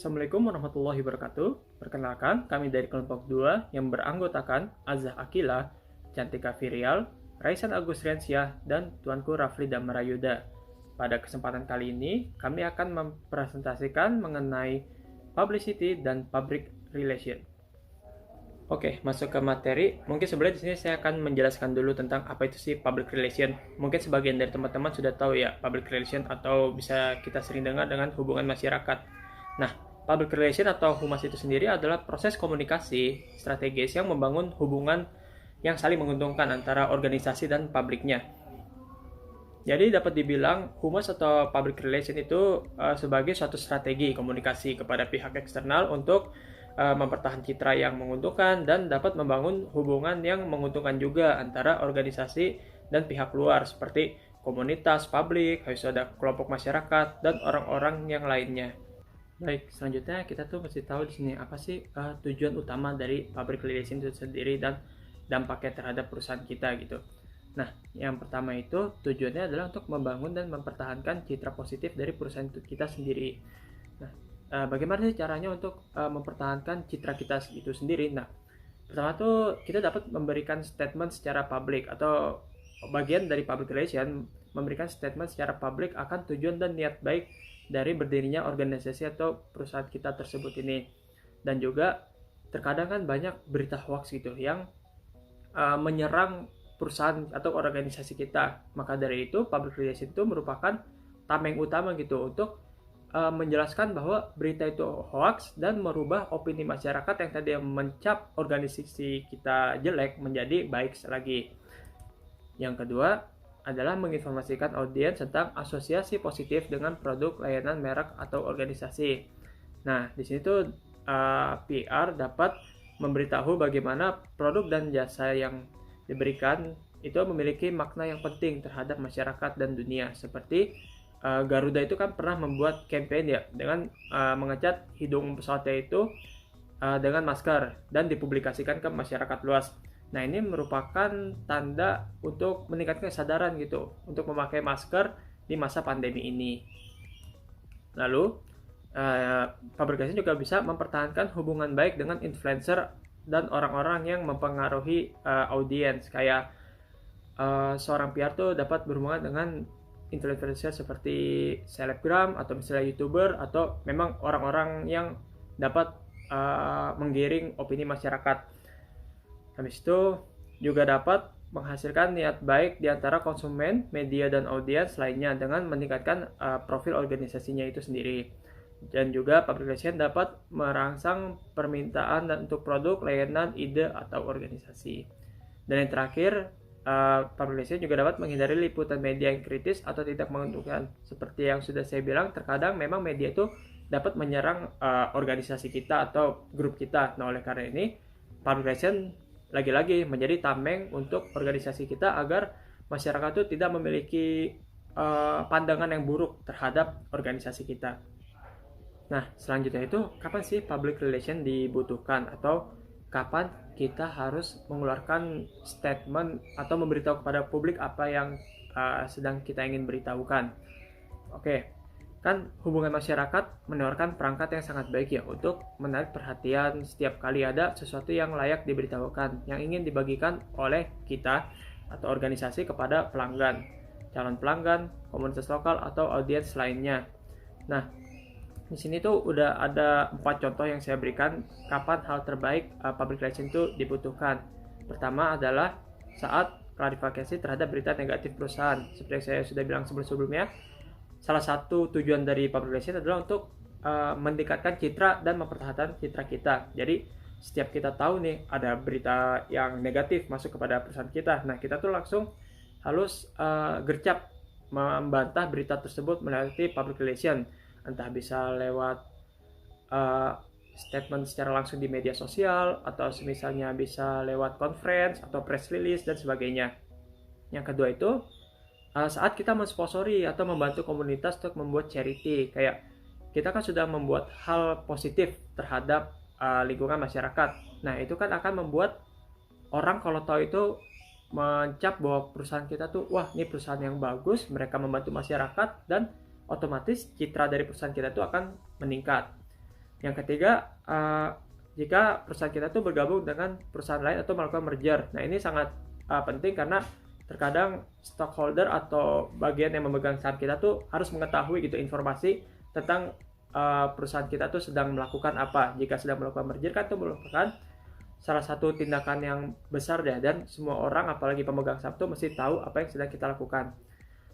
Assalamualaikum warahmatullahi wabarakatuh. Perkenalkan, kami dari kelompok 2 yang beranggotakan Azah Akila, Cantika Virial, Raisan Agusriansyah, dan Tuanku Rafli Damarayuda. Pada kesempatan kali ini, kami akan mempresentasikan mengenai publicity dan public relation. Oke, masuk ke materi. Mungkin sebelumnya di sini saya akan menjelaskan dulu tentang apa itu sih public relation. Mungkin sebagian dari teman-teman sudah tahu ya, public relation atau bisa kita sering dengar dengan hubungan masyarakat. Nah, public relation atau humas itu sendiri adalah proses komunikasi strategis yang membangun hubungan yang saling menguntungkan antara organisasi dan publiknya. Jadi dapat dibilang humas atau public relation itu sebagai suatu strategi komunikasi kepada pihak eksternal untuk mempertahankan citra yang menguntungkan dan dapat membangun hubungan yang menguntungkan juga antara organisasi dan pihak luar seperti komunitas, publik, harus ada kelompok masyarakat dan orang-orang yang lainnya. Baik, selanjutnya kita tuh mesti tahu di sini apa sih tujuan utama dari public relation itu sendiri dan dampaknya terhadap perusahaan kita gitu. Nah, yang pertama itu tujuannya adalah untuk membangun dan mempertahankan citra positif dari perusahaan kita sendiri. Nah, bagaimana sih caranya untuk mempertahankan citra kita itu sendiri? Nah, pertama tuh kita dapat memberikan statement secara publik atau bagian dari public relation memberikan statement secara publik akan tujuan dan niat baik dari berdirinya organisasi atau perusahaan kita tersebut ini. Dan juga terkadang kan banyak berita hoax gitu yang menyerang perusahaan atau organisasi kita. Maka dari itu public relation itu merupakan tameng utama gitu untuk menjelaskan bahwa berita itu hoax dan merubah opini masyarakat yang tadi mencap organisasi kita jelek menjadi baik lagi. Yang kedua adalah menginformasikan audiens tentang asosiasi positif dengan produk, layanan, merek, atau organisasi. Nah, di sini tuh PR dapat memberitahu bagaimana produk dan jasa yang diberikan itu memiliki makna yang penting terhadap masyarakat dan dunia. Seperti Garuda itu kan pernah membuat campaign ya dengan mengecat hidung pesawatnya itu dengan masker dan dipublikasikan ke masyarakat luas. Nah, ini merupakan tanda untuk meningkatkan kesadaran gitu untuk memakai masker di masa pandemi ini. Lalu, publikasi juga bisa mempertahankan hubungan baik dengan influencer dan orang-orang yang mempengaruhi audiens. Kayak seorang PR tuh dapat berhubungan dengan influencer seperti selebgram atau misalnya YouTuber atau memang orang-orang yang dapat menggiring opini masyarakat. Habis itu juga dapat menghasilkan niat baik di antara konsumen, media, dan audiens lainnya dengan meningkatkan profil organisasinya itu sendiri. Dan juga public relation dapat merangsang permintaan untuk produk, layanan, ide, atau organisasi. Dan yang terakhir, public relation juga dapat menghindari liputan media yang kritis atau tidak menguntungkan. Seperti yang sudah saya bilang, terkadang memang media itu dapat menyerang organisasi kita atau grup kita. Nah, oleh karena ini, public relation lagi-lagi menjadi tameng untuk organisasi kita agar masyarakat itu tidak memiliki pandangan yang buruk terhadap organisasi kita. Nah, selanjutnya itu kapan sih public relation dibutuhkan atau kapan kita harus mengeluarkan statement atau memberitahu kepada publik apa yang sedang kita ingin beritahukan. Oke, kan hubungan masyarakat menawarkan perangkat yang sangat baik ya untuk menarik perhatian setiap kali ada sesuatu yang layak diberitahukan, yang ingin dibagikan oleh kita atau organisasi kepada pelanggan, calon pelanggan, komunitas lokal, atau audiens lainnya. Nah, di sini tuh udah ada 4 contoh yang saya berikan kapan hal terbaik public relation itu dibutuhkan. Pertama adalah saat klarifikasi terhadap berita negatif perusahaan. Seperti yang saya sudah bilang sebelum-sebelumnya, salah satu tujuan dari public relation adalah untuk meningkatkan citra dan mempertahankan citra kita. Jadi setiap kita tahu nih ada berita yang negatif masuk kepada perusahaan kita, nah kita tuh langsung harus gercep membantah berita tersebut melalui public relation, entah bisa lewat statement secara langsung di media sosial atau misalnya bisa lewat conference atau press release dan sebagainya. Yang kedua itu saat kita mensponsori atau membantu komunitas untuk membuat charity, kayak kita kan sudah membuat hal positif terhadap lingkungan masyarakat. Nah, itu kan akan membuat orang kalau tahu itu mencap bahwa perusahaan kita tuh, wah ini perusahaan yang bagus, mereka membantu masyarakat, dan otomatis citra dari perusahaan kita tuh akan meningkat. Yang ketiga, jika perusahaan kita tuh bergabung dengan perusahaan lain atau melakukan merger. Nah, ini sangat penting karena terkadang stockholder atau bagian yang memegang saham kita tuh harus mengetahui gitu informasi tentang perusahaan kita tuh sedang melakukan apa. Jika sedang melakukan merger kan itu merupakan salah satu tindakan yang besar ya, dan semua orang apalagi pemegang saham tuh mesti tahu apa yang sedang kita lakukan.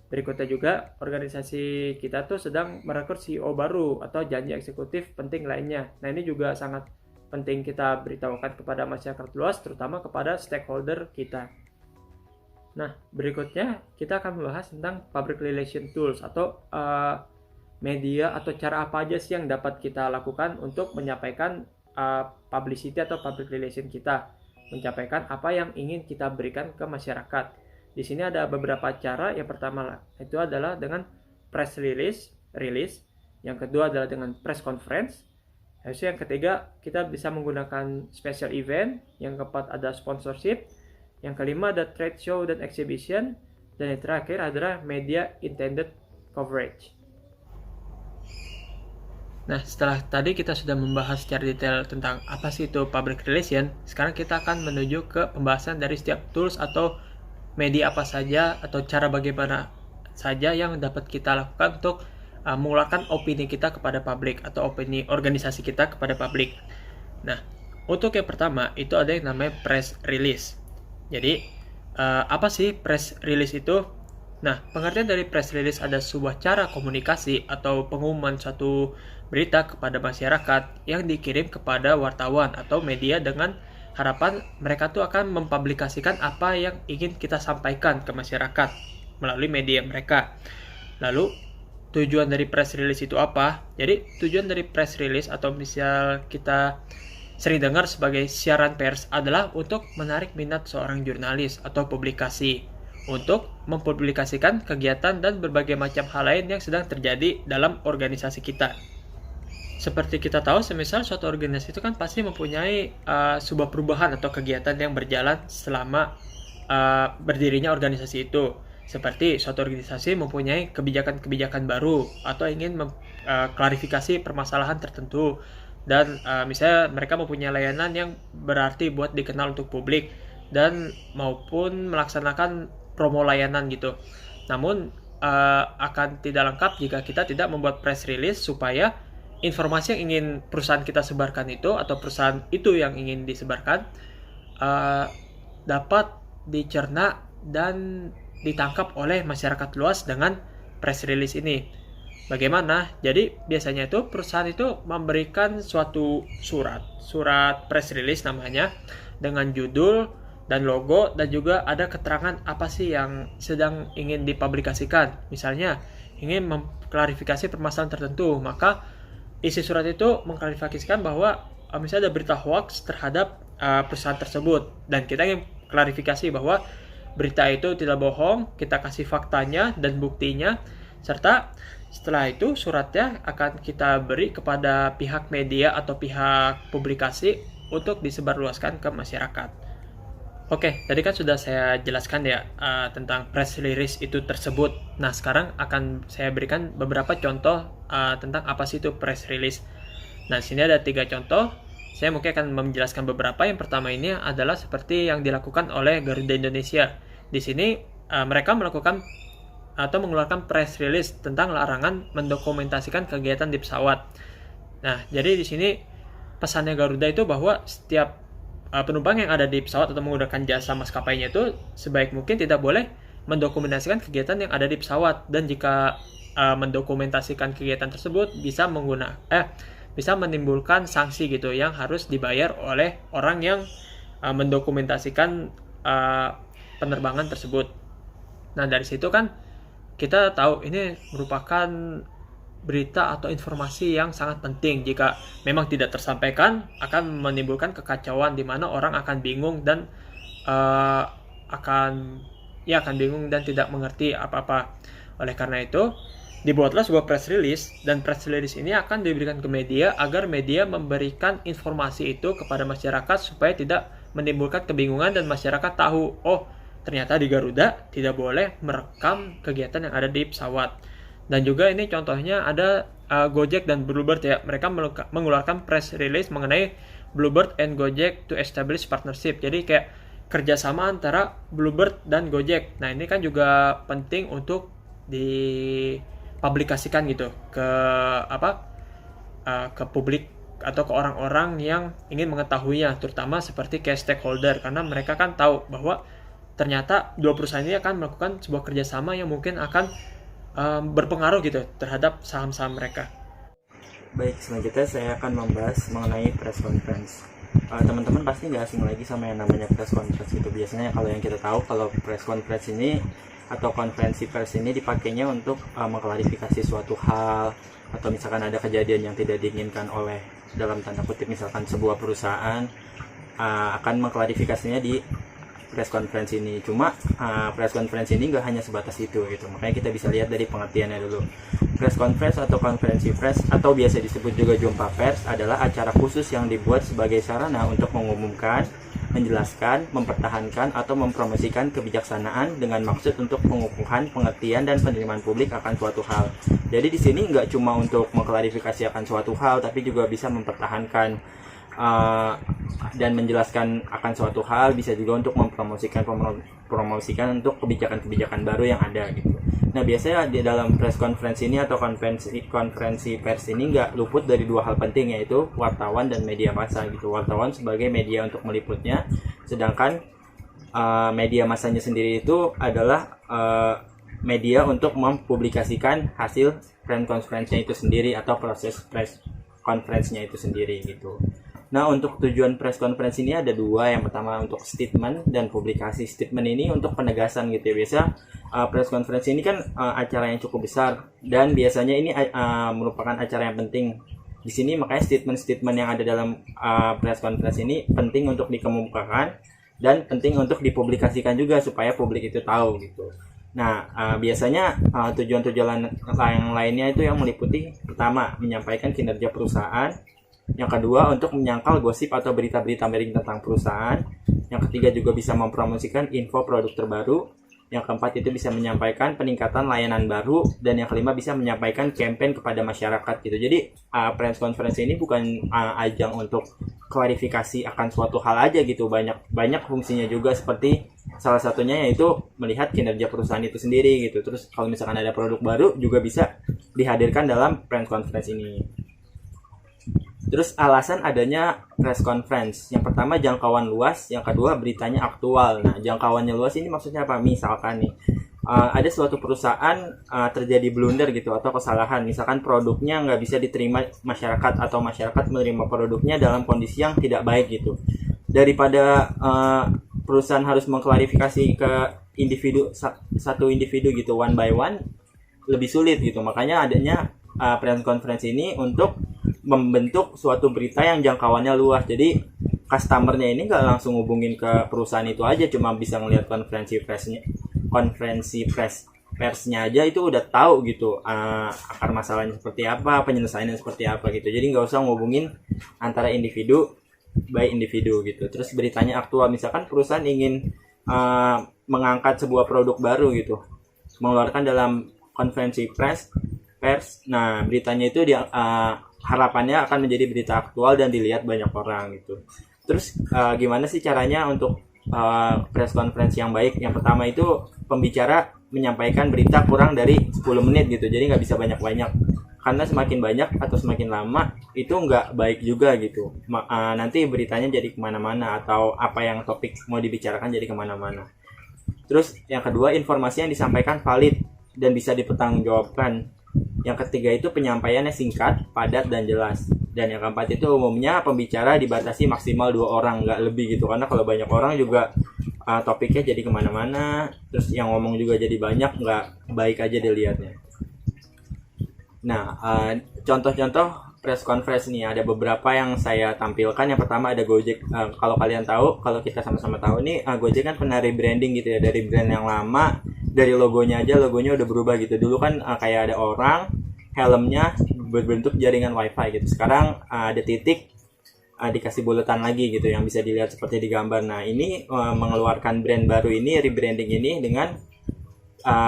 Berikutnya juga, organisasi kita tuh sedang merekrut CEO baru atau janji eksekutif penting lainnya. Nah, ini juga sangat penting kita beritahukan kepada masyarakat luas, terutama kepada stakeholder kita. Nah, berikutnya kita akan membahas tentang public relation tools atau media atau cara apa aja sih yang dapat kita lakukan untuk menyampaikan publicity atau public relation kita, menyampaikan apa yang ingin kita berikan ke masyarakat. Di sini ada beberapa cara. Yang pertama itu adalah dengan press release. Yang kedua adalah dengan press conference. Yang ketiga, kita bisa menggunakan special event. Yang keempat ada sponsorship. Yang kelima ada trade show dan exhibition. Dan yang terakhir adalah media intended coverage. Nah, setelah tadi kita sudah membahas secara detail tentang apa sih itu public relation, sekarang kita akan menuju ke pembahasan dari setiap tools atau media apa saja atau cara bagaimana saja yang dapat kita lakukan untuk mengeluarkan opini kita kepada publik atau opini organisasi kita kepada publik. Nah, untuk yang pertama itu ada yang namanya press release. Jadi, apa sih press release itu? Nah, pengertian dari press release ada sebuah cara komunikasi atau pengumuman suatu berita kepada masyarakat yang dikirim kepada wartawan atau media dengan harapan mereka tuh akan mempublikasikan apa yang ingin kita sampaikan ke masyarakat melalui media mereka. Lalu, tujuan dari press release itu apa? Jadi, tujuan dari press release atau misal kita sering dengar sebagai siaran pers adalah untuk menarik minat seorang jurnalis atau publikasi untuk mempublikasikan kegiatan dan berbagai macam hal lain yang sedang terjadi dalam organisasi kita. Seperti kita tahu, semisal suatu organisasi itu kan pasti mempunyai sebuah perubahan atau kegiatan yang berjalan selama berdirinya organisasi itu. Seperti suatu organisasi mempunyai kebijakan-kebijakan baru atau ingin klarifikasi permasalahan tertentu. Dan misalnya mereka mempunyai layanan yang berarti buat dikenal untuk publik dan maupun melaksanakan promo layanan gitu. Namun akan tidak lengkap jika kita tidak membuat press release supaya informasi yang ingin perusahaan kita sebarkan itu atau perusahaan itu yang ingin disebarkan dapat dicerna dan ditangkap oleh masyarakat luas dengan press release ini. Bagaimana? Jadi biasanya itu perusahaan itu memberikan suatu surat press release namanya, dengan judul dan logo dan juga ada keterangan apa sih yang sedang ingin dipublikasikan. Misalnya ingin mengklarifikasi permasalahan tertentu, maka isi surat itu mengklarifikasikan bahwa misalnya ada berita hoax terhadap perusahaan tersebut dan kita ingin klarifikasi bahwa berita itu tidak bohong, kita kasih faktanya dan buktinya, serta setelah itu suratnya akan kita beri kepada pihak media atau pihak publikasi untuk disebarluaskan ke masyarakat. Oke, tadi kan sudah saya jelaskan ya tentang press release itu tersebut. Nah, sekarang akan saya berikan beberapa contoh tentang apa sih itu press release. Nah, sini ada 3 contoh. Saya mungkin akan menjelaskan beberapa. Yang pertama ini adalah seperti yang dilakukan oleh Garuda Indonesia. Di sini mereka melakukan atau mengeluarkan press release tentang larangan mendokumentasikan kegiatan di pesawat. Nah, jadi di sini pesannya Garuda itu bahwa setiap penumpang yang ada di pesawat atau menggunakan jasa maskapainya itu sebaik mungkin tidak boleh mendokumentasikan kegiatan yang ada di pesawat, dan jika mendokumentasikan kegiatan tersebut bisa menimbulkan sanksi gitu yang harus dibayar oleh orang yang mendokumentasikan penerbangan tersebut. Nah, dari situ kan kita tahu ini merupakan berita atau informasi yang sangat penting. Jika memang tidak tersampaikan, akan menimbulkan kekacauan di mana orang akan bingung dan akan bingung dan tidak mengerti apa-apa. Oleh karena itu, dibuatlah sebuah press release, dan press release ini akan diberikan ke media agar media memberikan informasi itu kepada masyarakat supaya tidak menimbulkan kebingungan dan masyarakat tahu, oh, ternyata di Garuda tidak boleh merekam kegiatan yang ada di pesawat. Dan juga ini contohnya ada Gojek dan Bluebird ya. Mereka mengeluarkan press release mengenai Bluebird and Gojek to establish partnership. Jadi kayak kerjasama antara Bluebird dan Gojek. Nah ini kan juga penting untuk dipublikasikan gitu ke ke publik atau ke orang-orang yang ingin mengetahuinya, terutama seperti kayak stakeholder, karena mereka kan tahu bahwa ternyata dua perusahaan ini akan melakukan sebuah kerjasama yang mungkin akan berpengaruh gitu terhadap saham-saham mereka. Baik, selanjutnya saya akan membahas mengenai press conference. Teman-teman pasti nggak asing lagi sama yang namanya press conference gitu. Biasanya kalau yang kita tahu, kalau press conference ini atau konferensi pers ini dipakainya untuk mengklarifikasi suatu hal, atau misalkan ada kejadian yang tidak diinginkan oleh, dalam tanda kutip, misalkan sebuah perusahaan, akan mengklarifikasinya di press conference ini. Cuma press conference ini nggak hanya sebatas itu gitu. Makanya kita bisa lihat dari pengertiannya dulu. Press conference atau konferensi pers atau biasa disebut juga jumpa pers adalah acara khusus yang dibuat sebagai sarana untuk mengumumkan, menjelaskan, mempertahankan atau mempromosikan kebijaksanaan dengan maksud untuk pengukuhan, pengertian dan penerimaan publik akan suatu hal. Jadi di sini nggak cuma untuk mengklarifikasi akan suatu hal, tapi juga bisa mempertahankan dan menjelaskan akan suatu hal, bisa juga untuk mempromosikan untuk kebijakan-kebijakan baru yang ada gitu. Nah biasanya di dalam press conference ini atau konferensi pers ini nggak luput dari dua hal penting, yaitu wartawan dan media massa gitu. Wartawan sebagai media untuk meliputnya, sedangkan media massanya sendiri itu adalah media untuk mempublikasikan hasil press conference-nya itu sendiri atau proses press conference-nya itu sendiri gitu. Nah untuk tujuan press conference ini ada dua. Yang pertama untuk statement dan publikasi. Statement ini untuk penegasan gitu ya. Biasa press conference ini kan acara yang cukup besar dan biasanya ini merupakan acara yang penting di sini. Makanya statement-statement yang ada dalam press conference ini penting untuk dikemukakan dan penting untuk dipublikasikan juga supaya publik itu tahu gitu. Nah biasanya tujuan-tujuan yang lainnya itu yang meliputi, pertama menyampaikan kinerja perusahaan, yang kedua untuk menyangkal gosip atau berita-berita miring tentang perusahaan, yang ketiga juga bisa mempromosikan info produk terbaru, yang keempat itu bisa menyampaikan peningkatan layanan baru, dan yang kelima bisa menyampaikan campaign kepada masyarakat gitu. Jadi press conference ini bukan ajang untuk klarifikasi akan suatu hal aja gitu, banyak fungsinya juga, seperti salah satunya yaitu melihat kinerja perusahaan itu sendiri gitu. Terus kalau misalkan ada produk baru juga bisa dihadirkan dalam press conference ini. Terus alasan adanya press conference, yang pertama jangkauan luas, yang kedua beritanya aktual. Nah jangkauannya luas ini maksudnya apa? Misalkan nih ada suatu perusahaan terjadi blunder gitu atau kesalahan, misalkan produknya nggak bisa diterima masyarakat atau masyarakat menerima produknya dalam kondisi yang tidak baik gitu. Daripada perusahaan harus mengklarifikasi ke satu individu gitu one by one, lebih sulit gitu. Makanya adanya press conference ini untuk membentuk suatu berita yang jangkauannya luas. Jadi customernya ini nggak langsung hubungin ke perusahaan itu aja, cuma bisa ngelihat konferensi persnya aja itu udah tahu gitu akar masalahnya seperti apa, penyelesaiannya seperti apa gitu. Jadi nggak usah ngubungin antara individu by individu gitu. Terus beritanya aktual, misalkan perusahaan ingin mengangkat sebuah produk baru gitu, mengeluarkan dalam konferensi pers. Nah beritanya itu harapannya akan menjadi berita aktual dan dilihat banyak orang gitu. Terus gimana sih caranya untuk press conference yang baik? Yang pertama itu pembicara menyampaikan berita kurang dari 10 menit gitu. Jadi nggak bisa banyak-banyak, karena semakin banyak atau semakin lama itu nggak baik juga gitu. Nanti beritanya jadi kemana-mana, atau apa yang topik mau dibicarakan jadi kemana-mana. Terus yang kedua, informasi yang disampaikan valid dan bisa dipertanggungjawabkan. Yang ketiga itu penyampaiannya singkat, padat, dan jelas. Dan yang keempat itu umumnya pembicara dibatasi maksimal 2 orang, nggak lebih gitu. Karena kalau banyak orang juga topiknya jadi kemana-mana, terus yang ngomong juga jadi banyak, nggak baik aja dilihatnya. Nah contoh-contoh press conference nih ada beberapa yang saya tampilkan. Yang pertama ada Gojek. Kalau kalian tahu, kalau kita sama-sama tahu nih, Gojek kan pernah rebranding gitu ya, dari brand yang lama. Dari logonya aja, logonya udah berubah gitu. Dulu kan kayak ada orang, helmnya berbentuk jaringan wifi gitu. Sekarang ada titik, dikasih bulatan lagi gitu yang bisa dilihat seperti di gambar. Nah ini mengeluarkan brand baru ini, rebranding ini dengan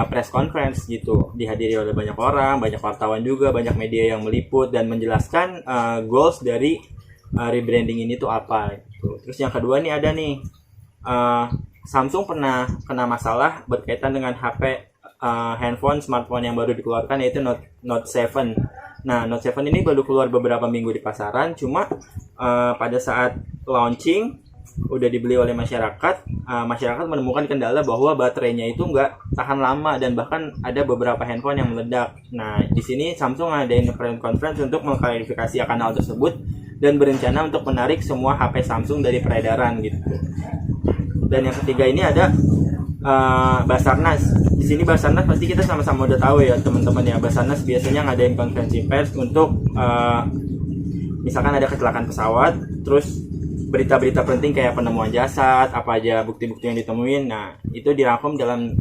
press conference gitu, dihadiri oleh banyak orang, banyak wartawan juga, banyak media yang meliput dan menjelaskan goals dari rebranding ini tuh apa gitu. Terus yang kedua nih ada nih, Samsung pernah kena masalah berkaitan dengan HP handphone smartphone yang baru dikeluarkan, yaitu Note 7. Nah, Note 7 ini baru keluar beberapa minggu di pasaran, cuma pada saat launching udah dibeli oleh masyarakat, masyarakat menemukan kendala bahwa baterainya itu nggak tahan lama dan bahkan ada beberapa handphone yang meledak. Nah, di sini Samsung ngadain press conference untuk mengklarifikasi akan hal tersebut dan berencana untuk menarik semua HP Samsung dari peredaran gitu. Dan yang ketiga ini ada Basarnas. Di sini Basarnas pasti kita sama-sama udah tahu ya teman-teman ya. Basarnas biasanya ngadain konferensi pers untuk misalkan ada kecelakaan pesawat, terus berita-berita penting kayak penemuan jasad, apa aja bukti-bukti yang ditemuin. Nah, itu dirangkum dalam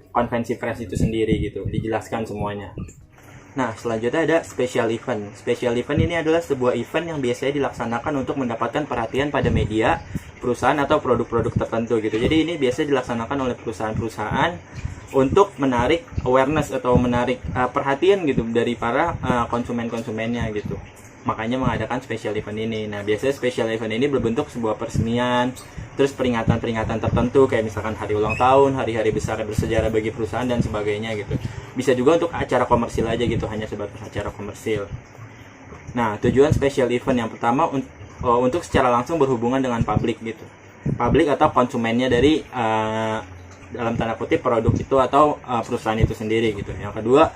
konferensi pers itu sendiri gitu, dijelaskan semuanya. Nah, selanjutnya ada special event. Special event ini adalah sebuah event yang biasanya dilaksanakan untuk mendapatkan perhatian pada media, perusahaan atau produk-produk tertentu gitu. Jadi ini biasanya dilaksanakan oleh perusahaan-perusahaan untuk menarik awareness atau menarik perhatian gitu dari para konsumen-konsumennya gitu. Makanya mengadakan special event ini. Nah, biasanya special event ini berbentuk sebuah peresmian, terus peringatan-peringatan tertentu kayak misalkan hari ulang tahun, hari-hari besar bersejarah bagi perusahaan dan sebagainya gitu. Bisa juga untuk acara komersil aja gitu, hanya sebatas acara komersil. Nah, tujuan special event yang pertama untuk secara langsung berhubungan dengan publik gitu. Publik atau konsumennya dari dalam tanda kutip produk itu atau perusahaan itu sendiri gitu. Yang kedua,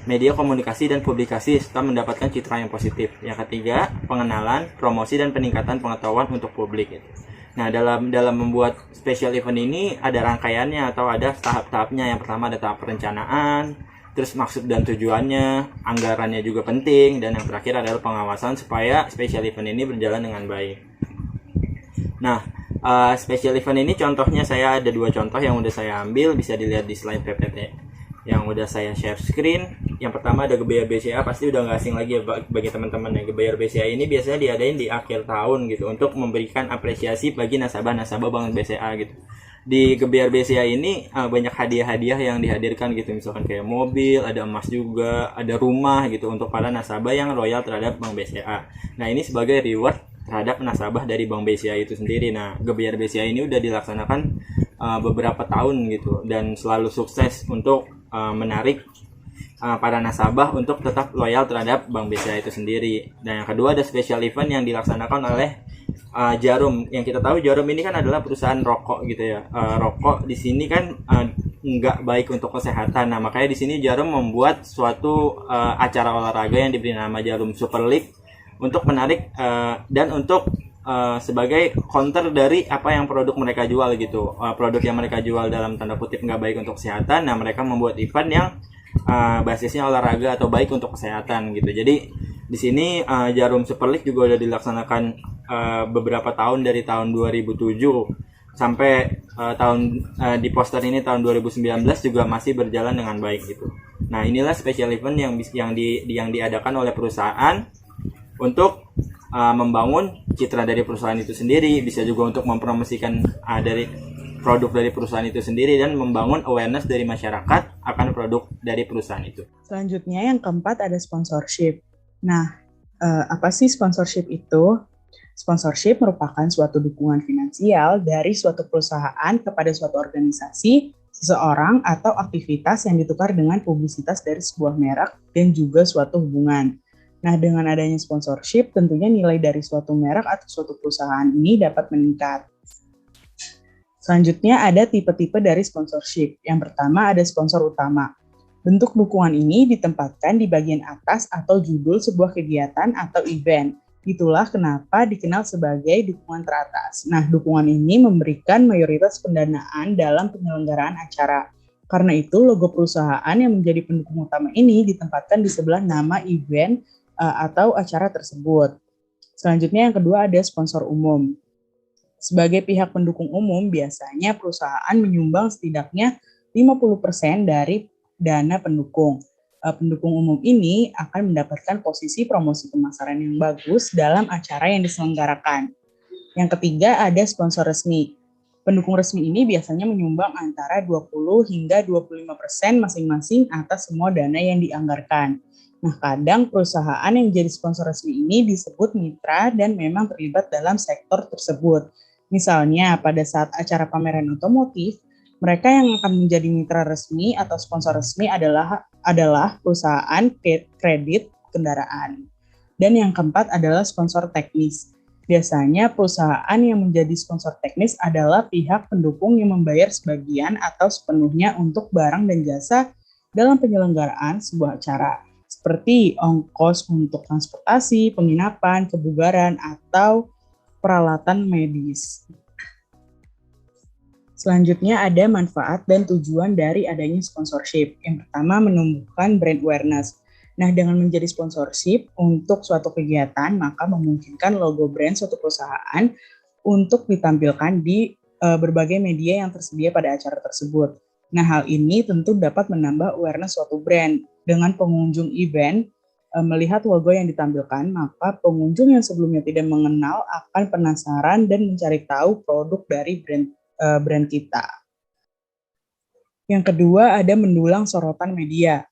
media komunikasi dan publikasi serta mendapatkan citra yang positif. Yang ketiga, pengenalan, promosi dan peningkatan pengetahuan untuk publik gitu. Nah, dalam membuat special event ini ada rangkaiannya atau ada tahap-tahapnya. Yang pertama ada tahap perencanaan, terus maksud dan tujuannya, anggarannya juga penting, dan yang terakhir adalah pengawasan supaya special event ini berjalan dengan baik. Nah, special event ini contohnya saya ada 2 contoh yang udah saya ambil, bisa dilihat di slide PPT yang udah saya share screen. Yang pertama ada Gebayar BCA, pasti udah nggak asing lagi ya bagi teman-teman ya. Gebayar BCA ini biasanya diadain di akhir tahun gitu untuk memberikan apresiasi bagi nasabah-nasabah Bank BCA gitu. Di Gebayar BCA ini banyak hadiah-hadiah yang dihadirkan gitu, misalkan kayak mobil, ada emas juga, ada rumah gitu untuk para nasabah yang loyal terhadap Bank BCA. Nah, ini sebagai reward terhadap nasabah dari Bank BCA itu sendiri. Nah, Gebayar BCA ini udah dilaksanakan beberapa tahun gitu dan selalu sukses untuk menarik para nasabah untuk tetap loyal terhadap Bank BCA itu sendiri. Dan yang kedua ada special event yang dilaksanakan oleh Jarum. Yang kita tahu Jarum ini kan adalah perusahaan rokok gitu ya. Rokok di sini kan nggak baik untuk kesehatan. Nah, makanya di sini Jarum membuat suatu acara olahraga yang diberi nama Jarum Super League untuk menarik dan untuk sebagai counter dari apa yang produk mereka jual gitu. Produk yang mereka jual dalam tanda kutip nggak baik untuk kesehatan. Nah, mereka membuat event yang basisnya olahraga atau baik untuk kesehatan gitu. Jadi di sini Jarum Super League juga udah dilaksanakan beberapa tahun, dari tahun 2007 sampai di poster ini tahun 2019 juga masih berjalan dengan baik gitu. Nah, inilah special event yang diadakan oleh perusahaan untuk membangun citra dari perusahaan itu sendiri, bisa juga untuk mempromosikan dari produk dari perusahaan itu sendiri dan membangun awareness dari masyarakat akan produk dari perusahaan itu. Selanjutnya yang keempat ada sponsorship. Nah, apa sih sponsorship itu? Sponsorship merupakan suatu dukungan finansial dari suatu perusahaan kepada suatu organisasi, seseorang, atau aktivitas yang ditukar dengan publisitas dari sebuah merek dan juga suatu hubungan. Nah, dengan adanya sponsorship, tentunya nilai dari suatu merek atau suatu perusahaan ini dapat meningkat. Selanjutnya ada tipe-tipe dari sponsorship. Yang pertama ada sponsor utama. Bentuk dukungan ini ditempatkan di bagian atas atau judul sebuah kegiatan atau event. Itulah kenapa dikenal sebagai dukungan teratas. Nah, dukungan ini memberikan mayoritas pendanaan dalam penyelenggaraan acara. Karena itu, logo perusahaan yang menjadi pendukung utama ini ditempatkan di sebelah nama event atau acara tersebut. Selanjutnya yang kedua ada sponsor umum. Sebagai pihak pendukung umum, biasanya perusahaan menyumbang setidaknya 50% dari dana pendukung. Pendukung umum ini akan mendapatkan posisi promosi pemasaran yang bagus dalam acara yang diselenggarakan. Yang ketiga ada sponsor resmi. Pendukung resmi ini biasanya menyumbang antara 20 hingga 25% masing-masing atas semua dana yang dianggarkan. Nah, kadang perusahaan yang jadi sponsor resmi ini disebut mitra dan memang terlibat dalam sektor tersebut. Misalnya, pada saat acara pameran otomotif, mereka yang akan menjadi mitra resmi atau sponsor resmi adalah perusahaan kredit kendaraan. Dan yang keempat adalah sponsor teknis. Biasanya perusahaan yang menjadi sponsor teknis adalah pihak pendukung yang membayar sebagian atau sepenuhnya untuk barang dan jasa dalam penyelenggaraan sebuah acara, seperti ongkos untuk transportasi, penginapan, kebugaran, atau peralatan medis. Selanjutnya ada manfaat dan tujuan dari adanya sponsorship. Yang pertama, menumbuhkan brand awareness. Nah, dengan menjadi sponsorship untuk suatu kegiatan, maka memungkinkan logo brand suatu perusahaan untuk ditampilkan di berbagai media yang tersedia pada acara tersebut. Nah, hal ini tentu dapat menambah awareness suatu brand. Dengan pengunjung event melihat logo yang ditampilkan, maka pengunjung yang sebelumnya tidak mengenal akan penasaran dan mencari tahu produk dari brand kita. Yang kedua, ada mendulang sorotan media.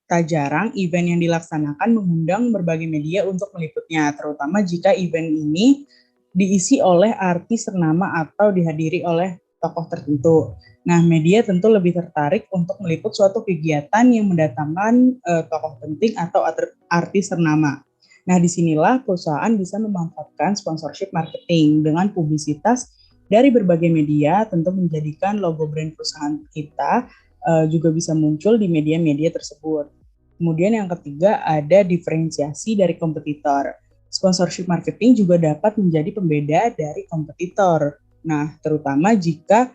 Tak jarang event yang dilaksanakan mengundang berbagai media untuk meliputnya, terutama jika event ini diisi oleh artis ternama atau dihadiri oleh tokoh tertentu. Nah, media tentu lebih tertarik untuk meliput suatu kegiatan yang mendatangkan tokoh penting atau artis ternama. Nah, disinilah perusahaan bisa memanfaatkan sponsorship marketing dengan publisitas dari berbagai media, tentu menjadikan logo brand perusahaan kita juga bisa muncul di media-media tersebut. Kemudian yang ketiga ada diferensiasi dari kompetitor. Sponsorship marketing juga dapat menjadi pembeda dari kompetitor. Nah, terutama jika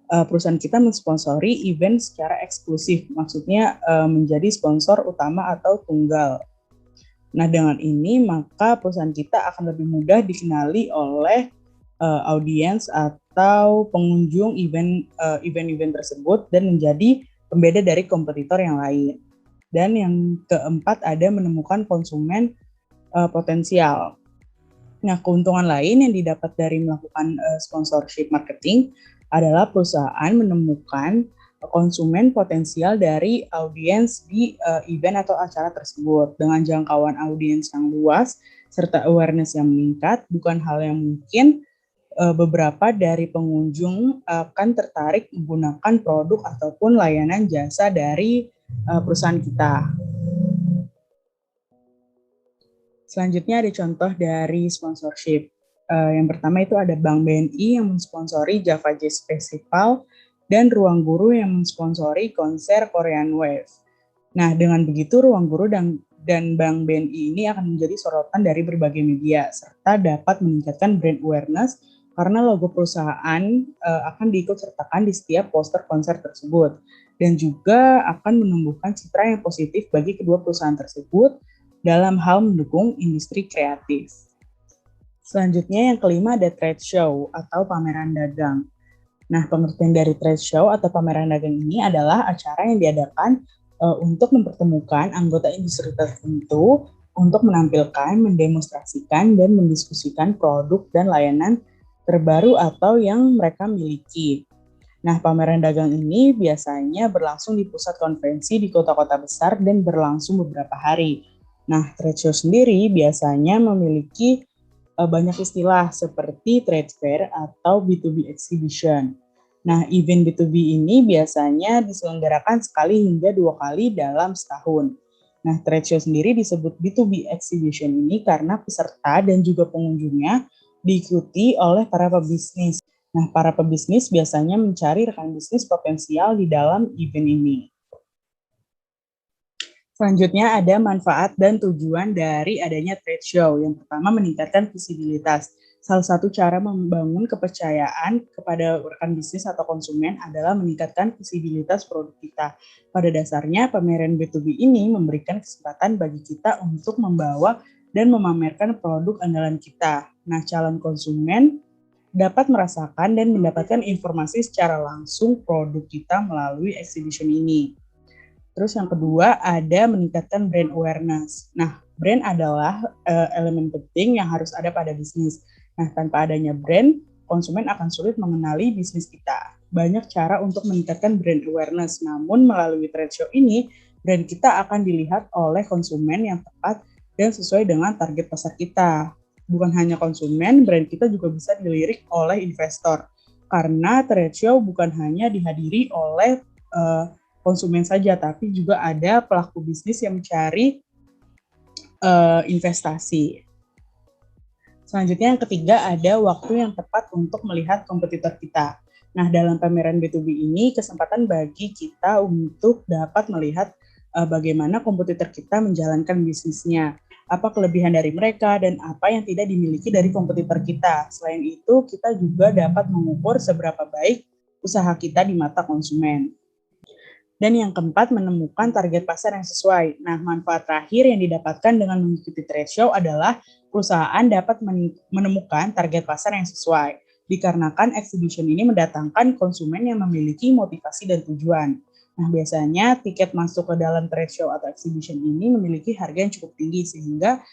perusahaan kita mensponsori event secara eksklusif, maksudnya menjadi sponsor utama atau tunggal. Nah, dengan ini maka perusahaan kita akan lebih mudah dikenali oleh audiens atau pengunjung event-event tersebut dan menjadi pembeda dari kompetitor yang lain. Dan yang keempat ada menemukan konsumen potensial. Nah, keuntungan lain yang didapat dari melakukan sponsorship marketing adalah perusahaan menemukan konsumen potensial dari audiens di event atau acara tersebut dengan jangkauan audiens yang luas serta awareness yang meningkat. Bukan hal yang mungkin beberapa dari pengunjung akan tertarik menggunakan produk ataupun layanan jasa dari perusahaan kita. Selanjutnya ada contoh dari sponsorship. Yang pertama itu ada Bank BNI yang mensponsori Java Jazz Festival dan Ruang Guru yang mensponsori konser Korean Wave. Nah, dengan begitu Ruang Guru dan Bank BNI ini akan menjadi sorotan dari berbagai media serta dapat meningkatkan brand awareness karena logo perusahaan akan diikut-sertakan di setiap poster konser tersebut dan juga akan menumbuhkan citra yang positif bagi kedua perusahaan tersebut dalam hal mendukung industri kreatif. Selanjutnya yang kelima ada trade show atau pameran dagang. Nah, pengertian dari trade show atau pameran dagang ini adalah acara yang diadakan untuk mempertemukan anggota industri tertentu untuk menampilkan, mendemonstrasikan, dan mendiskusikan produk dan layanan terbaru atau yang mereka miliki. Nah, pameran dagang ini biasanya berlangsung di pusat konvensi di kota-kota besar dan berlangsung beberapa hari. Nah, trade show sendiri biasanya memiliki banyak istilah seperti trade fair atau B2B exhibition. Nah, event B2B ini biasanya diselenggarakan sekali hingga 2 kali dalam setahun. Nah, trade show sendiri disebut B2B exhibition ini karena peserta dan juga pengunjungnya diikuti oleh para pebisnis. Nah, para pebisnis biasanya mencari rekan bisnis potensial di dalam event ini. Selanjutnya ada manfaat dan tujuan dari adanya trade show. Yang pertama, meningkatkan visibilitas. Salah satu cara membangun kepercayaan kepada rekan bisnis atau konsumen adalah meningkatkan visibilitas produk kita. Pada dasarnya, pameran B2B ini memberikan kesempatan bagi kita untuk membawa dan memamerkan produk andalan kita. Nah, calon konsumen dapat merasakan dan mendapatkan informasi secara langsung produk kita melalui exhibition ini. Terus yang kedua ada meningkatkan brand awareness. Nah, brand adalah elemen penting yang harus ada pada bisnis. Nah, tanpa adanya brand, konsumen akan sulit mengenali bisnis kita. Banyak cara untuk meningkatkan brand awareness, namun melalui trade show ini, brand kita akan dilihat oleh konsumen yang tepat dan sesuai dengan target pasar kita. Bukan hanya konsumen, brand kita juga bisa dilirik oleh investor. Karena trade show bukan hanya dihadiri oleh konsumen saja, tapi juga ada pelaku bisnis yang mencari investasi. Selanjutnya yang ketiga ada waktu yang tepat untuk melihat kompetitor kita. Nah, dalam pameran B2B ini kesempatan bagi kita untuk dapat melihat bagaimana kompetitor kita menjalankan bisnisnya, apa kelebihan dari mereka dan apa yang tidak dimiliki dari kompetitor kita. Selain itu, kita juga dapat mengukur seberapa baik usaha kita di mata konsumen. Dan yang keempat, menemukan target pasar yang sesuai. Nah, manfaat terakhir yang didapatkan dengan mengikuti trade show adalah perusahaan dapat menemukan target pasar yang sesuai. Dikarenakan exhibition ini mendatangkan konsumen yang memiliki motivasi dan tujuan. Nah, biasanya tiket masuk ke dalam trade show atau exhibition ini memiliki harga yang cukup tinggi, sehingga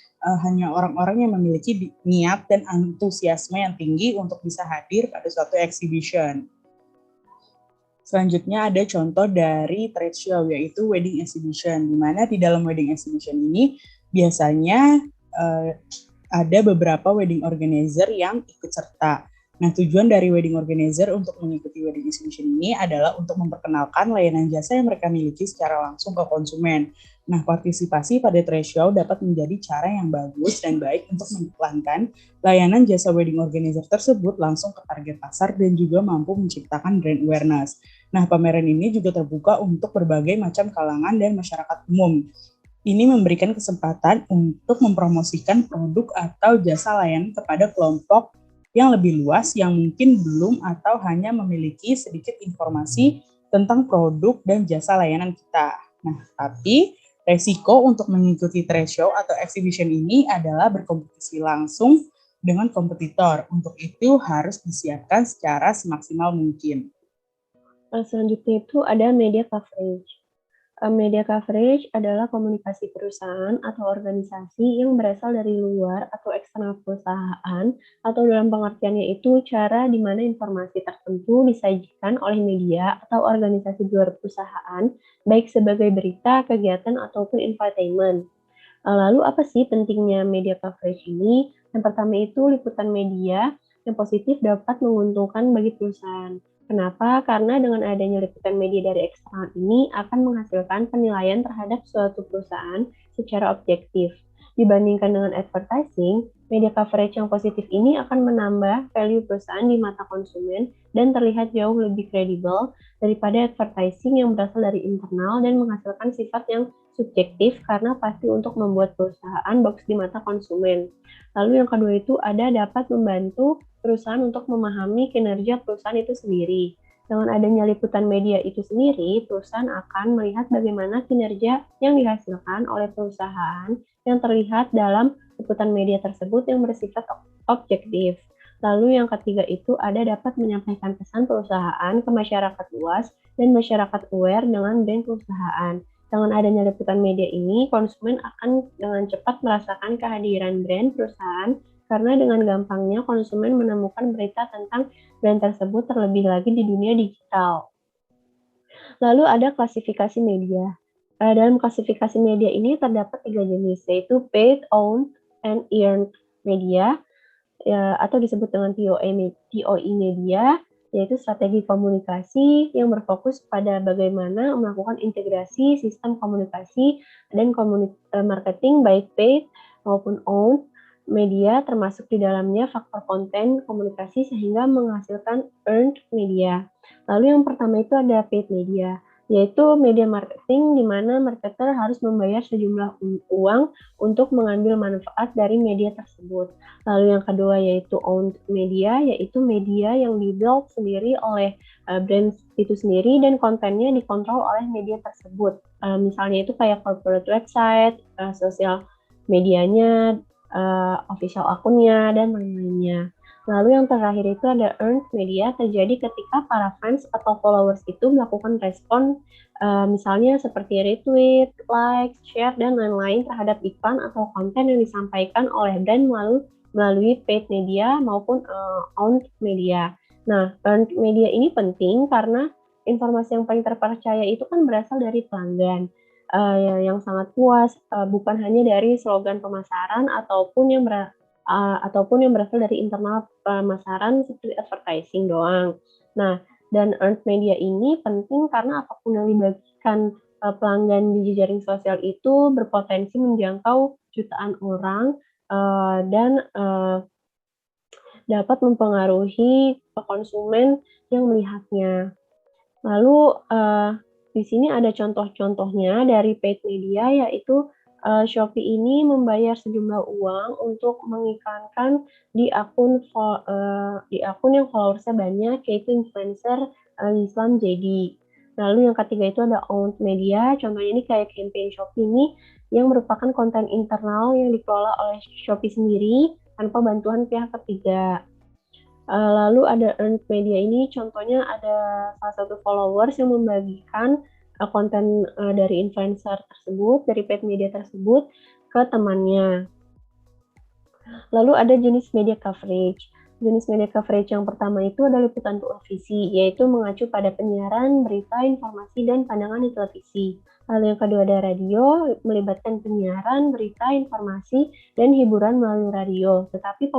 hanya orang-orang yang memiliki niat dan antusiasme yang tinggi untuk bisa hadir pada suatu exhibition. Selanjutnya ada contoh dari trade show, yaitu wedding exhibition, di mana di dalam wedding exhibition ini biasanya ada beberapa wedding organizer yang ikut serta. Nah, tujuan dari wedding organizer untuk mengikuti wedding exhibition ini adalah untuk memperkenalkan layanan jasa yang mereka miliki secara langsung ke konsumen. Nah, partisipasi pada trade show dapat menjadi cara yang bagus dan baik untuk mengiklankan layanan jasa wedding organizer tersebut langsung ke target pasar dan juga mampu menciptakan brand awareness. Nah, pameran ini juga terbuka untuk berbagai macam kalangan dan masyarakat umum. Ini memberikan kesempatan untuk mempromosikan produk atau jasa layanan kepada kelompok yang lebih luas yang mungkin belum atau hanya memiliki sedikit informasi tentang produk dan jasa layanan kita. Nah, tapi resiko untuk mengikuti trade show atau exhibition ini adalah berkompetisi langsung dengan kompetitor. Untuk itu harus disiapkan secara semaksimal mungkin. Selanjutnya itu ada media coverage. Media coverage adalah komunikasi perusahaan atau organisasi yang berasal dari luar atau eksternal perusahaan, atau dalam pengertiannya itu cara di mana informasi tertentu disajikan oleh media atau organisasi di luar perusahaan, baik sebagai berita, kegiatan, ataupun infotainment. Lalu apa sih pentingnya media coverage ini? Yang pertama itu liputan media yang positif dapat menguntungkan bagi perusahaan. Kenapa? Karena dengan adanya liputan media dari eksternal ini akan menghasilkan penilaian terhadap suatu perusahaan secara objektif. Dibandingkan dengan advertising, media coverage yang positif ini akan menambah value perusahaan di mata konsumen dan terlihat jauh lebih kredibel daripada advertising yang berasal dari internal dan menghasilkan sifat yang subjektif karena pasti untuk membuat perusahaan bagus di mata konsumen. Lalu yang kedua itu ada dapat membantu perusahaan untuk memahami kinerja perusahaan itu sendiri. Dengan adanya liputan media itu sendiri, perusahaan akan melihat bagaimana kinerja yang dihasilkan oleh perusahaan yang terlihat dalam liputan media tersebut yang bersifat objektif. Lalu yang ketiga itu ada dapat menyampaikan pesan perusahaan ke masyarakat luas dan masyarakat aware dengan brand perusahaan. Dengan adanya liputan media ini, konsumen akan dengan cepat merasakan kehadiran brand perusahaan karena dengan gampangnya konsumen menemukan berita tentang brand tersebut terlebih lagi di dunia digital. Lalu ada klasifikasi media. Dalam klasifikasi media ini terdapat 3 jenis, yaitu paid, owned, and earned media, atau disebut dengan TOE media, yaitu strategi komunikasi yang berfokus pada bagaimana melakukan integrasi sistem komunikasi dan marketing baik paid maupun owned media, termasuk di dalamnya faktor konten komunikasi sehingga menghasilkan earned media. Lalu yang pertama itu ada paid media, yaitu media marketing di mana marketer harus membayar sejumlah uang untuk mengambil manfaat dari media tersebut. Lalu yang kedua yaitu owned media, yaitu media yang dibuild sendiri oleh brand itu sendiri dan kontennya dikontrol oleh media tersebut. Misalnya itu kayak corporate website, sosial medianya, official akunnya, dan lain-lainnya. Lalu yang terakhir itu ada earned media, terjadi ketika para fans atau followers itu melakukan respon misalnya seperti retweet, like, share, dan lain-lain terhadap iklan atau konten yang disampaikan oleh brand melalui melalui paid media maupun owned media. Nah, earned media ini penting karena informasi yang paling terpercaya itu kan berasal dari pelanggan yang sangat puas, bukan hanya dari slogan pemasaran ataupun yang berasal dari internal pemasaran seperti advertising doang. Nah, dan earned media ini penting karena apapun yang dibagikan pelanggan di jejaring sosial itu berpotensi menjangkau jutaan orang dan dapat mempengaruhi konsumen yang melihatnya. Lalu di sini ada contoh-contohnya dari paid media, yaitu Shopee ini membayar sejumlah uang untuk mengiklankan di akun yang followersnya banyak, yaitu influencer Islam JD. Lalu yang ketiga itu ada owned media, contohnya ini kayak campaign Shopee ini yang merupakan konten internal yang dikelola oleh Shopee sendiri tanpa bantuan pihak ketiga. Lalu ada earned media ini contohnya ada salah satu followers yang membagikan konten dari influencer tersebut, dari paid media tersebut ke temannya. Lalu ada jenis media coverage. Jenis media coverage yang pertama itu adalah liputan televisi, yaitu mengacu pada penyiaran, berita, informasi, dan pandangan di televisi. Lalu yang kedua ada radio, melibatkan penyiaran, berita, informasi, dan hiburan melalui radio. Tetapi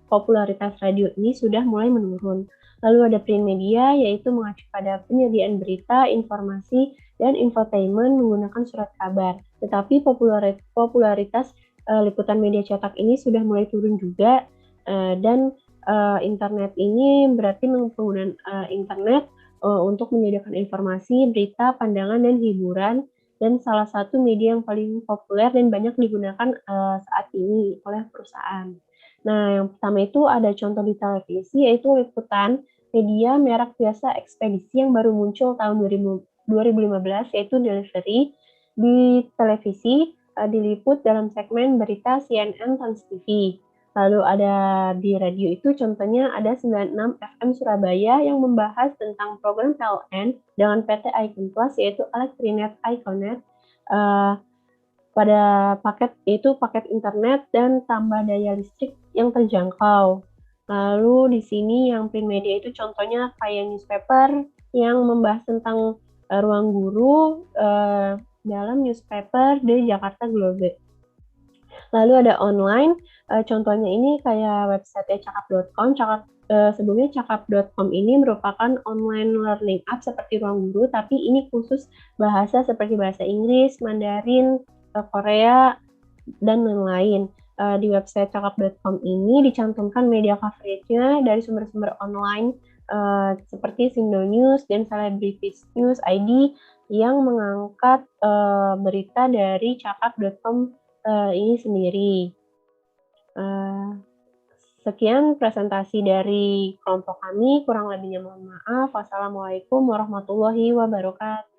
popularitas radio ini sudah mulai menurun. Lalu ada print media, yaitu mengacu pada penyediaan berita, informasi, dan infotainment menggunakan surat kabar. Tetapi popularitas liputan media cetak ini sudah mulai turun juga, dan internet ini berarti penggunaan internet untuk menyediakan informasi, berita, pandangan, dan hiburan, dan salah satu media yang paling populer dan banyak digunakan saat ini oleh perusahaan. Nah, yang pertama itu ada contoh di televisi, yaitu liputan media merek biasa ekspedisi yang baru muncul tahun 2015, yaitu Delivery. Di televisi diliput dalam segmen berita CNN Trans TV. Lalu ada di radio itu contohnya ada 96 FM Surabaya yang membahas tentang program PLN dengan PT Icon Plus, yaitu Elektrinet Iconet, pada paket internet dan tambah daya listrik yang terjangkau. Lalu di sini yang print media itu contohnya kayak newspaper yang membahas tentang ruang guru dalam newspaper di Jakarta Globe. Lalu ada online, contohnya ini kayak website cakap.com. Sebelumnya cakap.com ini merupakan online learning app seperti Ruang Guru, tapi ini khusus bahasa seperti bahasa Inggris, Mandarin, Korea, dan lain-lain. Di website cakap.com ini dicantumkan media coverage-nya dari sumber-sumber online seperti Sindo News dan Celebrities News ID yang mengangkat berita dari cakap.com ini sendiri. Sekian presentasi dari kelompok kami, kurang lebihnya mohon maaf. Wassalamualaikum warahmatullahi wabarakatuh.